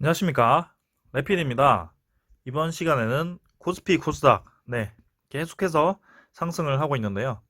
안녕하십니까, 레필입니다. 이번 시간에는 코스피 코스닥 계속해서 상승을 하고 있는데요.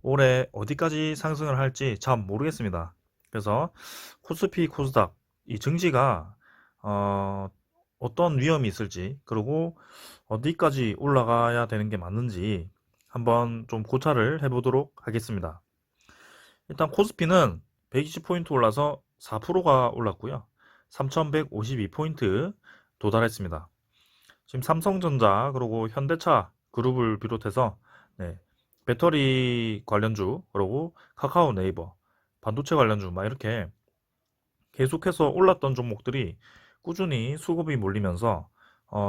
올해 어디까지 상승을 할지 참 모르겠습니다. 그래서 코스피 코스닥 이 증시가 어, 어떤 위험이 있을지, 그리고 어디까지 올라가야 되는 게 맞는지 한번 좀 고찰을 해보도록 하겠습니다. 일단 코스피는 120포인트 올라서 4%가 올랐고요. 3152포인트 도달했습니다. 지금 삼성전자 그리고 현대차 그룹을 비롯해서 배터리 관련주, 그리고 카카오 네이버, 반도체 관련주 막 이렇게 계속해서 올랐던 종목들이 꾸준히 수급이 몰리면서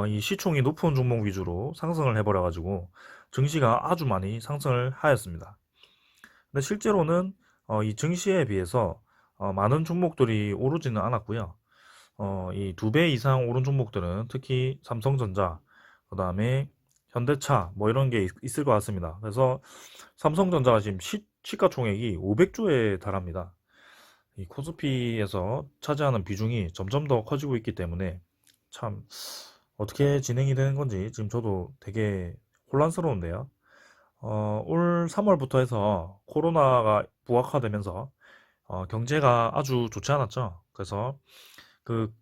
이 시총이 높은 종목 위주로 상승을 해버려가지고 증시가 아주 많이 상승을 하였습니다. 근데 실제로는 이 증시에 비해서 많은 종목들이 오르지는 않았고요. 이 2배 이상 오른 종목들은 특히 삼성전자, 그 다음에 현대차 뭐 이런 게 있을 것 같습니다. 그래서 삼성전자가 지금 시가총액이 500조에 달합니다. 이 코스피에서 차지하는 비중이 점점 더 커지고 있기 때문에 참 어떻게 진행이 되는 건지 지금 저도 되게 혼란스러운데요. 올 3월부터 해서 코로나가 부각화되면서 경제가 아주 좋지 않았죠. 그래서 그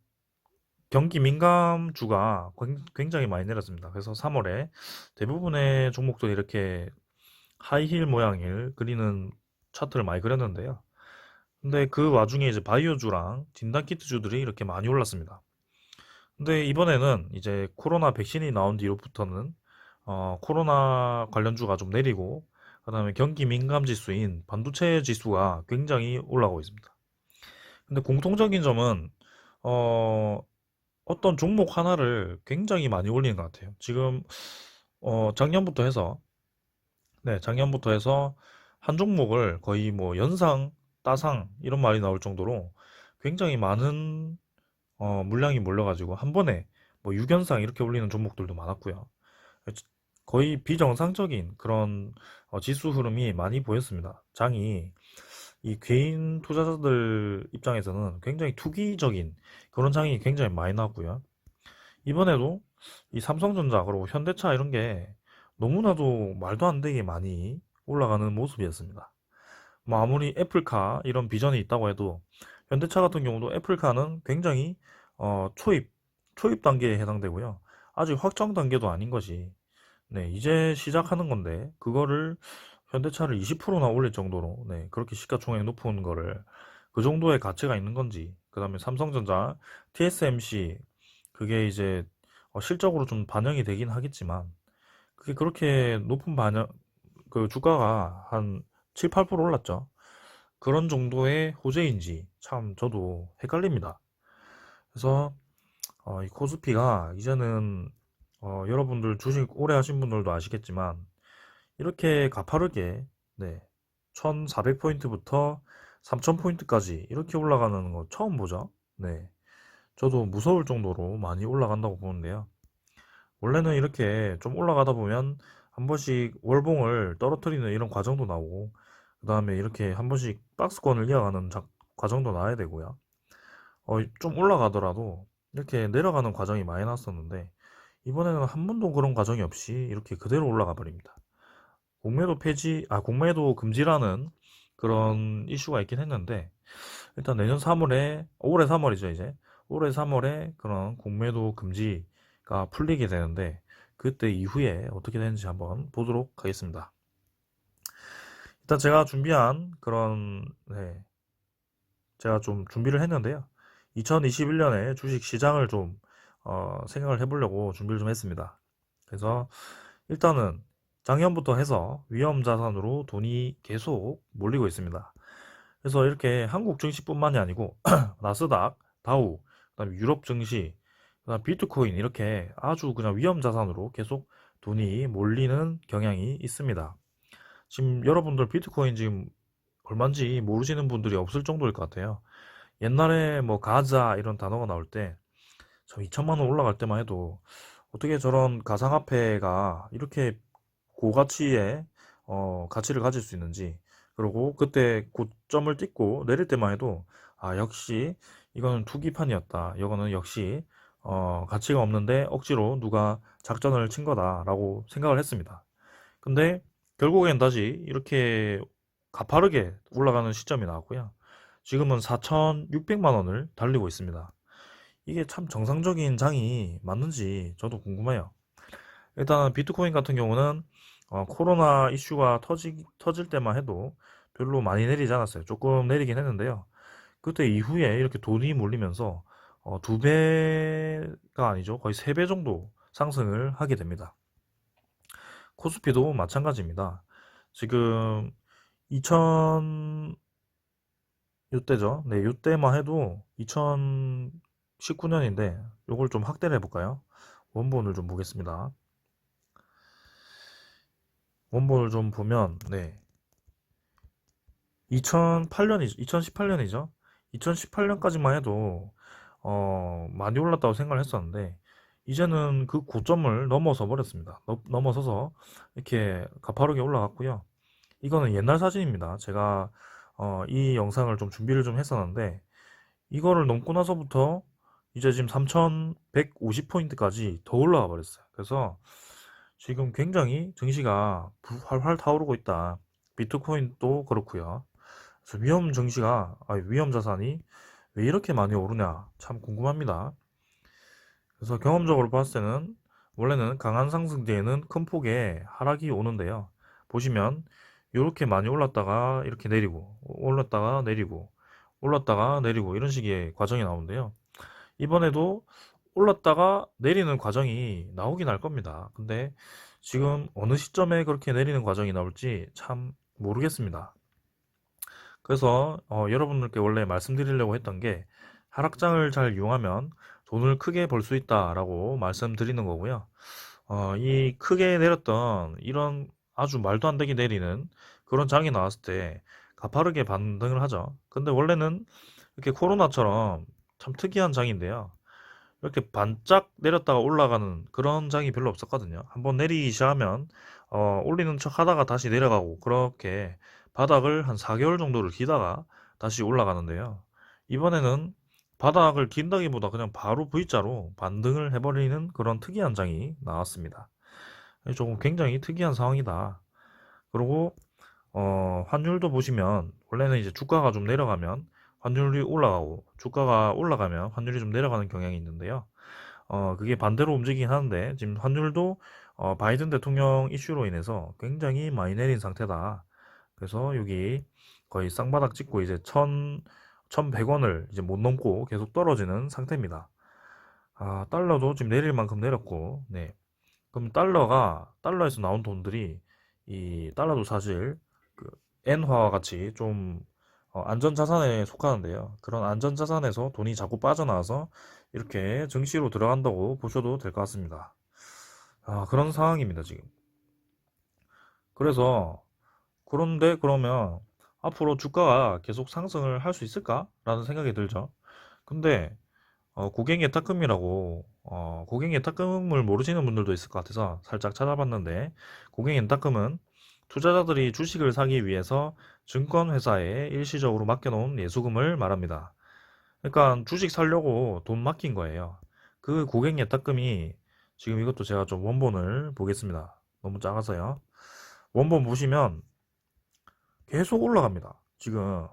경기 민감주가 굉장히 많이 내렸습니다. 그래서 3월에 대부분의 종목들이 이렇게 하이힐 모양을 그리는 차트를 많이 그렸는데요. 근데 그 와중에 이제 바이오주랑 진단키트주들이 이렇게 많이 올랐습니다. 근데 이번에는 이제 코로나 백신이 나온 뒤로부터는 코로나 관련주가 좀 내리고, 그다음에 경기 민감 지수인 반도체 지수가 굉장히 올라가고 있습니다. 근데 공통적인 점은 어, 어떤 종목 하나를 굉장히 많이 올리는 것 같아요. 지금 작년부터 해서 작년부터 해서 한 종목을 거의 뭐 연상, 따상 이런 말이 나올 정도로 굉장히 많은 물량이 몰려가지고 한 번에 뭐 6연상 이렇게 올리는 종목들도 많았고요. 거의 비정상적인 그런 지수 흐름이 많이 보였습니다. 장이 이 개인 투자자들 입장에서는 굉장히 투기적인 그런 장이 굉장히 많이 나왔고요. 이번에도 이 삼성전자 그리고 현대차 이런 게 너무나도 말도 안 되게 많이 올라가는 모습이었습니다. 뭐 아무리 애플카 이런 비전이 있다고 해도 현대차 같은 경우도 애플카는 굉장히 초입 단계에 해당되고요. 아직 확정 단계도 아닌 것이 이제 시작하는 건데 그거를 현대차를 20%나 올릴 정도로 그렇게 시가총액 높은 거를 그 정도의 가치가 있는 건지, 그 다음에 삼성전자 TSMC 그게 이제 실적으로 좀 반영이 되긴 하겠지만 그게 그렇게 높은 반영 그 주가가 한 7, 8% 올랐죠. 그런 정도의 호재인지 참 저도 헷갈립니다. 그래서 이 코스피가 이제는 여러분들 주식 오래 하신 분들도 아시겠지만 이렇게 가파르게 1400포인트부터 3000포인트까지 이렇게 올라가는 거 처음 보죠. 저도 무서울 정도로 많이 올라간다고 보는데요. 원래는 이렇게 좀 올라가다 보면 한 번씩 월봉을 떨어뜨리는 이런 과정도 나오고, 그 다음에 이렇게 한 번씩 박스권을 이어가는 과정도 나야 되고요. 좀 올라가더라도 이렇게 내려가는 과정이 많이 났었는데 이번에는 한 번도 그런 과정이 없이 이렇게 그대로 올라가 버립니다. 공매도 금지라는 그런 이슈가 있긴 했는데 일단 내년 3월에 올해 3월이죠 이제 올해 3월에 그런 공매도 금지가 풀리게 되는데 그때 이후에 어떻게 되는지 한번 보도록 하겠습니다. 일단 제가 좀 준비를 했는데요. 2021년에 주식 시장을 좀 생각을 해보려고 준비를 좀 했습니다. 그래서 일단은 작년부터 해서 위험 자산으로 돈이 계속 몰리고 있습니다. 그래서 이렇게 한국 증시뿐만이 아니고 나스닥, 다우, 그다음에 유럽 증시, 그다음 비트코인 이렇게 아주 그냥 위험 자산으로 계속 돈이 몰리는 경향이 있습니다. 지금 여러분들 비트코인 지금 얼마인지 모르시는 분들이 없을 정도일 것 같아요. 옛날에 뭐 가자 이런 단어가 나올 때 저 2천만 원 올라갈 때만 해도 어떻게 저런 가상화폐가 이렇게 고가치의 가치를 가질 수 있는지, 그리고 그때 고점을 찍고 내릴 때만 해도 역시 이거는 투기판이었다. 이거는 역시 가치가 없는데 억지로 누가 작전을 친 거다라고 생각을 했습니다. 근데 결국엔 다시 이렇게 가파르게 올라가는 시점이 나왔고요. 지금은 4,600만 원을 달리고 있습니다. 이게 참 정상적인 장이 맞는지 저도 궁금해요. 일단 비트코인 같은 경우는 코로나 이슈가 터질 때만 해도 별로 많이 내리지 않았어요. 조금 내리긴 했는데요. 그때 이후에 이렇게 돈이 몰리면서 두 배가 아니죠. 거의 세 배 정도 상승을 하게 됩니다. 코스피도 마찬가지입니다. 지금 2000 요때죠. 네, 요때만 해도 2019년인데 요걸 좀 확대를 해볼까요? 원본을 좀 보겠습니다. 원본을 좀 보면 네, 2018년이죠. 2018년까지만 해도 많이 올랐다고 생각을 했었는데 이제는 그 고점을 넘어서 버렸습니다. 넘어서서 이렇게 가파르게 올라갔고요. 이거는 옛날 사진입니다. 제가 이 영상을 좀 준비를 좀 했었는데 이거를 넘고 나서부터 이제 지금 3150포인트까지 더 올라가 버렸어요. 그래서 지금 굉장히 증시가 활활 타오르고 있다. 비트코인도 그렇고요. 그래서 위험 자산이 왜 이렇게 많이 오르냐 참 궁금합니다. 그래서 경험적으로 봤을 때는 원래는 강한 상승 뒤에는 큰 폭의 하락이 오는데요. 보시면 이렇게 많이 올랐다가 이렇게 내리고 올랐다가 내리고 올랐다가 내리고 이런 식의 과정이 나오는데요. 이번에도 올랐다가 내리는 과정이 나오긴 할 겁니다. 근데 지금 어느 시점에 그렇게 내리는 과정이 나올지 참 모르겠습니다. 그래서 여러분들께 원래 말씀드리려고 했던 게 하락장을 잘 이용하면 돈을 크게 벌 수 있다라고 말씀드리는 거고요. 이 크게 내렸던 이런 아주 말도 안 되게 내리는 그런 장이 나왔을 때 가파르게 반등을 하죠. 근데 원래는 이렇게 코로나처럼 참 특이한 장인데요. 이렇게 반짝 내렸다가 올라가는 그런 장이 별로 없었거든요. 한번 내리기 시작하면 올리는 척 하다가 다시 내려가고 그렇게 바닥을 한 4개월 정도를 기다가 다시 올라가는데요. 이번에는 바닥을 긴다기보다 그냥 바로 V자로 반등을 해버리는 그런 특이한 장이 나왔습니다. 조금 굉장히 특이한 상황이다. 그리고 환율도 보시면 원래는 이제 주가가 좀 내려가면 환율이 올라가고 주가가 올라가면 환율이 좀 내려가는 경향이 있는데요. 그게 반대로 움직이긴 하는데 지금 환율도 바이든 대통령 이슈로 인해서 굉장히 많이 내린 상태다. 그래서 여기 거의 쌍바닥 찍고 이제 1100원을 이제 못 넘고 계속 떨어지는 상태입니다. 달러도 지금 내릴 만큼 내렸고, 네. 그럼 달러에서 나온 돈들이 이 달러도 사실 그 엔화와 같이 좀 안전자산에 속하는데요. 그런 안전자산에서 돈이 자꾸 빠져나와서 이렇게 증시로 들어간다고 보셔도 될 것 같습니다. 그런 상황입니다, 지금. 그래서 그런데 그러면 앞으로 주가가 계속 상승을 할 수 있을까? 라는 생각이 들죠. 근데 고객 예탁금이라고 고객 예탁금을 모르시는 분들도 있을 것 같아서 살짝 찾아봤는데 고객 예탁금은 투자자들이 주식을 사기 위해서 증권회사에 일시적으로 맡겨놓은 예수금을 말합니다. 그러니까 주식 사려고 돈 맡긴 거예요. 그 고객 예탁금이 지금 이것도 제가 좀 원본을 보겠습니다. 너무 작아서요. 원본 보시면 계속 올라갑니다. 지금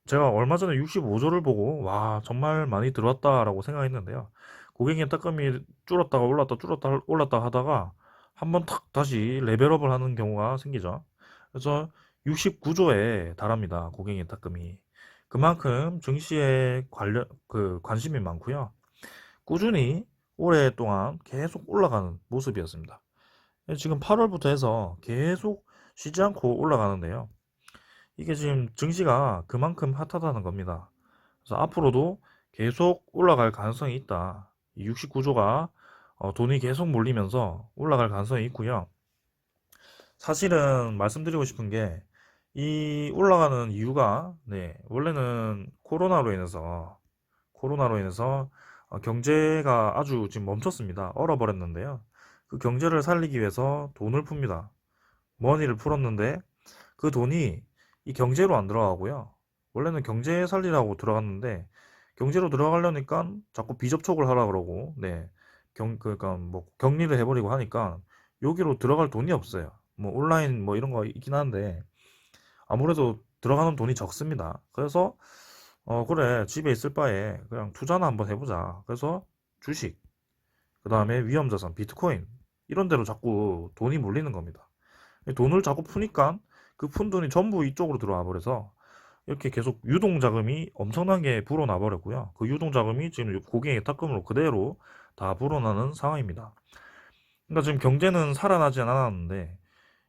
제가 얼마 전에 65조를 보고, 와, 정말 많이 들어왔다라고 생각했는데요. 고객의 딱감이 줄었다가 올랐다, 줄었다, 올랐다 하다가 한번 탁 다시 레벨업을 하는 경우가 생기죠. 그래서 69조에 달합니다. 고객의 딱금이. 그만큼 증시에 관심이 많고요. 꾸준히 오랫동안 계속 올라가는 모습이었습니다. 지금 8월부터 해서 계속 쉬지 않고 올라가는데요. 이게 지금 증시가 그만큼 핫하다는 겁니다. 그래서 앞으로도 계속 올라갈 가능성이 있다. 69조가 돈이 계속 몰리면서 올라갈 가능성이 있고요. 사실은 말씀드리고 싶은 게 이 올라가는 이유가 네, 원래는 코로나로 인해서 경제가 아주 지금 멈췄습니다. 얼어버렸는데요. 그 경제를 살리기 위해서 돈을 풉니다. 머니를 풀었는데 그 돈이 이 경제로 안 들어가고요. 원래는 경제 살리라고 들어갔는데 경제로 들어가려니까 자꾸 비접촉을 하라 그러고 네. 그러니까 뭐 격리를 해버리고 하니까 여기로 들어갈 돈이 없어요. 뭐 온라인 뭐 이런 거 있긴 한데 아무래도 들어가는 돈이 적습니다. 그래서 그래 집에 있을 바에 그냥 투자나 한번 해보자. 그래서 주식, 그 다음에 위험자산, 비트코인 이런 데로 자꾸 돈이 몰리는 겁니다. 돈을 자꾸 푸니까 그 푼 돈이 전부 이쪽으로 들어와 버려서 이렇게 계속 유동자금이 엄청나게 불어나 버렸고요. 그 유동자금이 지금 고객의 탁금으로 그대로 다 불어나는 상황입니다. 그러니까 지금 경제는 살아나지 않았는데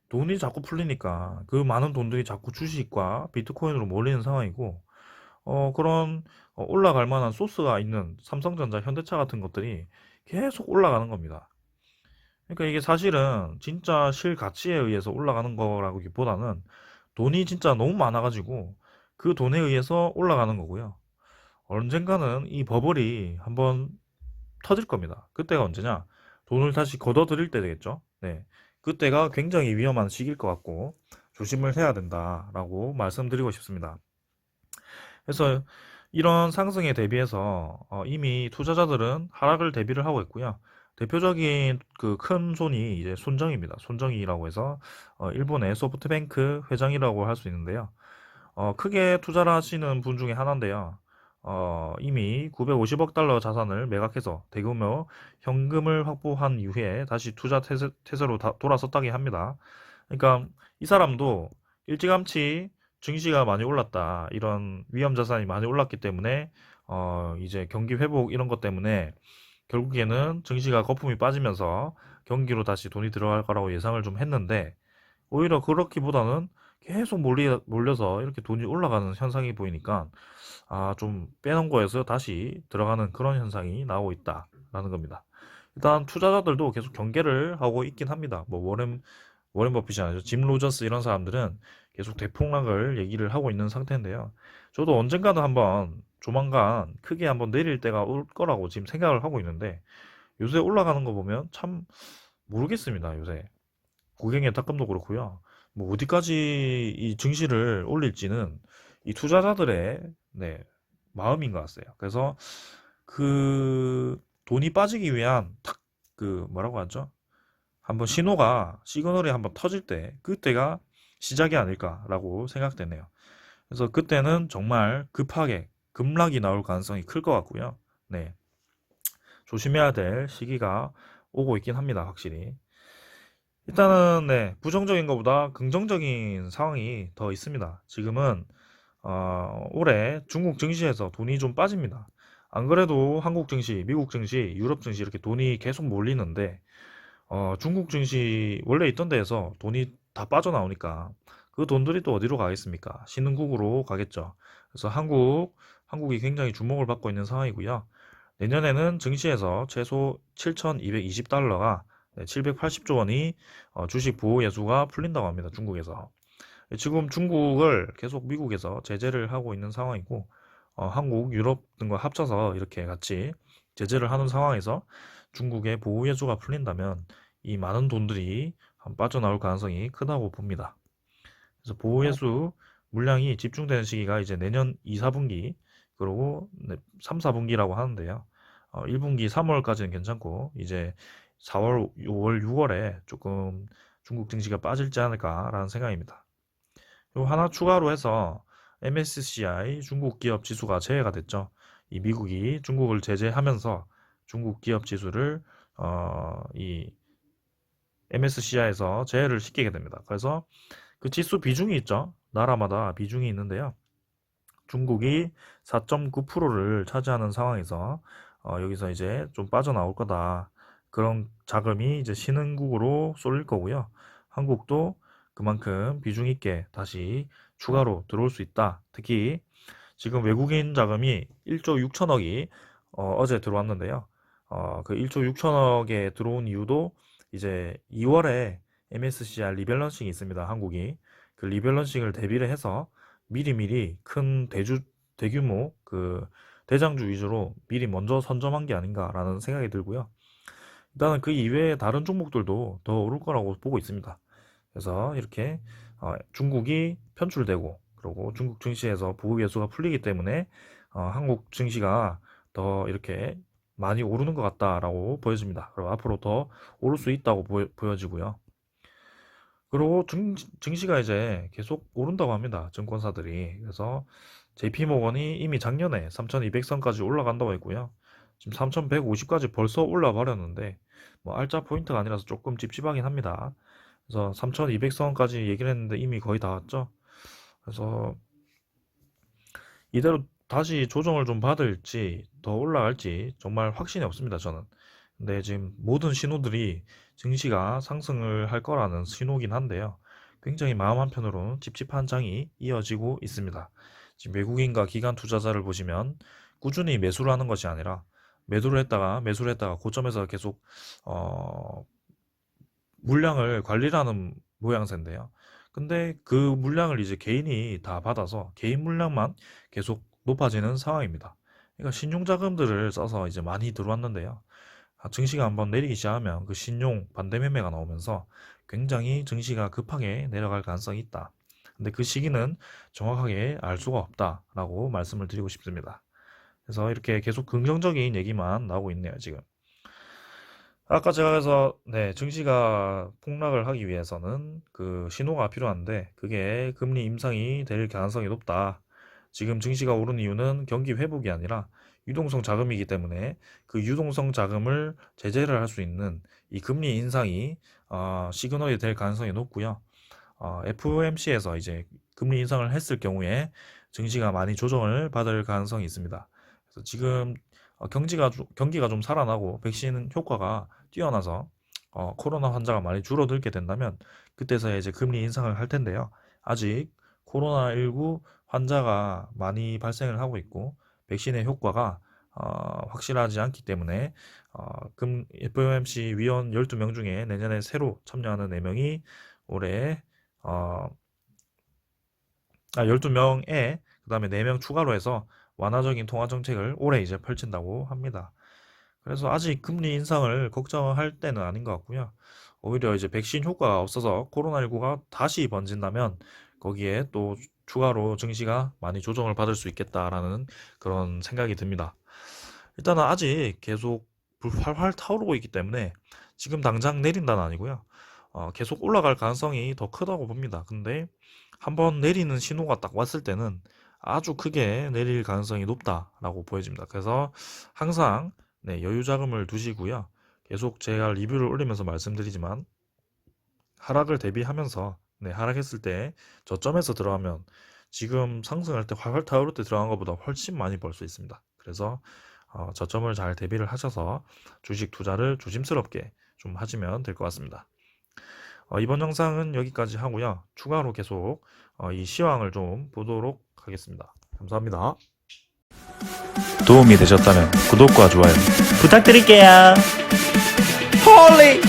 돈이 자꾸 풀리니까 그 많은 돈들이 자꾸 주식과 비트코인으로 몰리는 상황이고 그런 올라갈 만한 소스가 있는 삼성전자, 현대차 같은 것들이 계속 올라가는 겁니다. 그러니까 이게 사실은 진짜 실가치에 의해서 올라가는 거라기보다는 돈이 진짜 너무 많아가지고 그 돈에 의해서 올라가는 거고요. 언젠가는 이 버블이 한번 터질 겁니다. 그때가 언제냐? 돈을 다시 걷어들일 때 되겠죠. 네. 그때가 굉장히 위험한 시기일 것 같고 조심을 해야 된다라고 말씀드리고 싶습니다. 그래서 이런 상승에 대비해서 이미 투자자들은 하락을 대비를 하고 있고요. 대표적인 그 큰 손이 이제 손정입니다. 손정이라고 해서 일본의 소프트뱅크 회장이라고 할 수 있는데요. 크게 투자를 하시는 분 중에 하나인데요. 이미 950억 달러 자산을 매각해서 대규모 현금을 확보한 이후에 다시 투자 태세로 돌아섰다고 합니다. 그러니까 이 사람도 일찌감치 증시가 많이 올랐다. 이런 위험 자산이 많이 올랐기 때문에 이제 경기 회복 이런 것 때문에 결국에는 증시가 거품이 빠지면서 경기로 다시 돈이 들어갈 거라고 예상을 좀 했는데 오히려 그렇기보다는 계속 몰려서 이렇게 돈이 올라가는 현상이 보이니까 좀 빼놓은 거에서 다시 들어가는 그런 현상이 나오고 있다라는 겁니다. 일단 투자자들도 계속 경계를 하고 있긴 합니다. 뭐 워렌 버핏이 아니죠. 짐 로저스 이런 사람들은 계속 대폭락을 얘기를 하고 있는 상태인데요. 저도 언젠가는 한번 조만간 크게 한번 내릴 때가 올 거라고 지금 생각을 하고 있는데 요새 올라가는 거 보면 참 모르겠습니다. 요새 고객의 탁감도 그렇고요. 뭐 어디까지 이 증시를 올릴지는 이 투자자들의 네, 마음인 것 같아요. 그래서 그 돈이 빠지기 위한 탁 그 뭐라고 하죠? 한번 시그널이 한번 터질 때 그때가 시작이 아닐까라고 생각되네요. 그래서 그때는 정말 급하게 급락이 나올 가능성이 클 것 같고요. 네, 조심해야 될 시기가 오고 있긴 합니다. 확실히. 일단은 네, 부정적인 것보다 긍정적인 상황이 더 있습니다. 지금은 올해 중국 증시에서 돈이 좀 빠집니다. 안 그래도 한국 증시, 미국 증시, 유럽 증시 이렇게 돈이 계속 몰리는데 중국 증시 원래 있던 데에서 돈이 다 빠져나오니까 그 돈들이 또 어디로 가겠습니까? 신흥국으로 가겠죠. 그래서 한국이 굉장히 주목을 받고 있는 상황이고요. 내년에는 증시에서 최소 7,220달러가 780조 원이 주식 보호 예수가 풀린다고 합니다. 중국에서. 지금 중국을 계속 미국에서 제재를 하고 있는 상황이고 한국, 유럽 등과 합쳐서 이렇게 같이 제재를 하는 상황에서 중국의 보호 예수가 풀린다면 이 많은 돈들이 빠져나올 가능성이 크다고 봅니다. 그래서 보호 예수 물량이 집중되는 시기가 이제 내년 2, 4분기 그리고 3, 4분기라고 하는데요. 1분기 3월까지는 괜찮고 이제 4월, 5월, 6월에 조금 중국 증시가 빠질지 않을까라는 생각입니다. 그리고 하나 추가로 해서 MSCI 중국 기업 지수가 제외가 됐죠. 이 미국이 중국을 제재하면서 중국 기업 지수를 이 MSCI에서 제외를 시키게 됩니다. 그래서 그 지수 비중이 있죠. 나라마다 비중이 있는데요. 중국이 4.9%를 차지하는 상황에서 여기서 이제 좀 빠져나올 거다. 그런 자금이 이제 신흥국으로 쏠릴 거고요. 한국도 그만큼 비중 있게 다시 추가로 들어올 수 있다. 특히 지금 외국인 자금이 1조 6천억이 어제 들어왔는데요. 그 1조 6천억에 들어온 이유도 이제 2월에 MSCI 리밸런싱이 있습니다. 한국이 그 리밸런싱을 대비를 해서 미리미리 큰 대규모 그 대장주 위주로 미리 먼저 선점한 게 아닌가라는 생각이 들고요. 일단은 그 이외에 다른 종목들도 더 오를 거라고 보고 있습니다. 그래서 이렇게 중국이 편출되고 그리고 중국 증시에서 보급 예수가 풀리기 때문에 한국 증시가 더 이렇게 많이 오르는 것 같다라고 보여집니다. 그리고 앞으로 더 오를 수 있다고 보여지고요. 그리고 증시가 이제 계속 오른다고 합니다. 증권사들이. 그래서 JP모건이 이미 작년에 3,200선까지 올라간다고 했고요. 지금 3,150까지 벌써 올라 버렸는데 뭐 알짜 포인트가 아니라서 조금 찝찝하긴 합니다. 그래서 3,200선까지 얘기를 했는데 이미 거의 다 왔죠. 그래서 이대로 다시 조정을 좀 받을지 더 올라갈지 정말 확신이 없습니다, 저는. 근데 지금 모든 신호들이 증시가 상승을 할 거라는 신호긴 한데요. 굉장히 마음 한편으로는 찝찝한 장이 이어지고 있습니다. 지금 외국인과 기관 투자자를 보시면 꾸준히 매수를 하는 것이 아니라 매수를 했다가 고점에서 계속 물량을 관리를 하는 모양새인데요. 근데 그 물량을 이제 개인이 다 받아서 개인 물량만 계속 높아지는 상황입니다. 그러니까 신용자금들을 써서 이제 많이 들어왔는데요. 증시가 한번 내리기 시작하면 그 신용 반대 매매가 나오면서 굉장히 증시가 급하게 내려갈 가능성이 있다. 근데 그 시기는 정확하게 알 수가 없다라고 말씀을 드리고 싶습니다. 그래서 이렇게 계속 긍정적인 얘기만 나오고 있네요, 지금. 아까 제가 그래서 네, 증시가 폭락을 하기 위해서는 그 신호가 필요한데 그게 금리 인상이 될 가능성이 높다. 지금 증시가 오른 이유는 경기 회복이 아니라 유동성 자금이기 때문에 그 유동성 자금을 제재를 할 수 있는 이 금리 인상이 시그널이 될 가능성이 높고요. FOMC에서 이제 금리 인상을 했을 경우에 증시가 많이 조정을 받을 가능성이 있습니다. 그래서 지금 경기가 좀 살아나고 백신 효과가 뛰어나서 코로나 환자가 많이 줄어들게 된다면 그때서야 이제 금리 인상을 할 텐데요. 아직 코로나19 환자가 많이 발생을 하고 있고 백신의 효과가 확실하지 않기 때문에 FOMC 위원 12명 중에 내년에 새로 참여하는 4명이 올해 12명에 그 다음에 4명 추가로 해서 완화적인 통화 정책을 올해 이제 펼친다고 합니다. 그래서 아직 금리 인상을 걱정할 때는 아닌 것 같고요. 오히려 이제 백신 효과가 없어서 코로나19가 다시 번진다면 거기에 또 추가로 증시가 많이 조정을 받을 수 있겠다라는 그런 생각이 듭니다. 일단은 아직 계속 활활 타오르고 있기 때문에 지금 당장 내린다는 아니고요. 계속 올라갈 가능성이 더 크다고 봅니다. 근데 한번 내리는 신호가 딱 왔을 때는 아주 크게 내릴 가능성이 높다라고 보여집니다. 그래서 항상 네, 여유 자금을 두시고요. 계속 제가 리뷰를 올리면서 말씀드리지만 하락을 대비하면서 네, 하락했을 때 저점에서 들어가면 지금 상승할 때 활활 타오를 때 들어간 것보다 훨씬 많이 벌 수 있습니다. 그래서 저점을 잘 대비를 하셔서 주식 투자를 조심스럽게 좀 하시면 될 것 같습니다. 이번 영상은 여기까지 하고요. 추가로 계속 이 시황을 좀 보도록 하겠습니다. 감사합니다. 도움이 되셨다면 구독과 좋아요 부탁드릴게요. 홀리